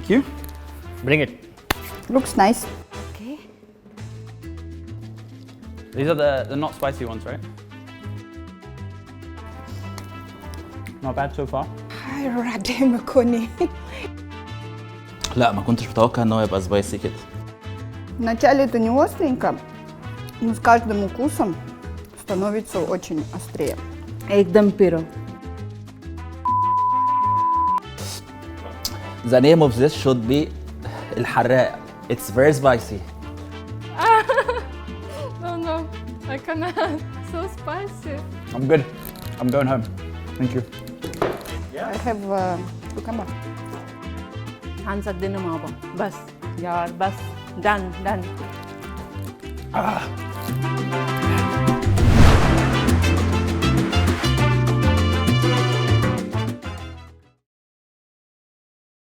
Thank you. Bring it. Looks nice. Okay. These are the not spicy ones, right? Not bad so far. Ay, rademy koni. لا ما كنتش متوقع ان هو يبقى سبايسي كده. Вначале это не остренько, но с каждым укусом становится очень острее. एकदम पिरो. The name of this should be الحراق. It's very spicy. No, I cannot. So spicy. I'm good. I'm going home. Thank you. I have cucumber. هنصدقنا مع بعض بس يار بس done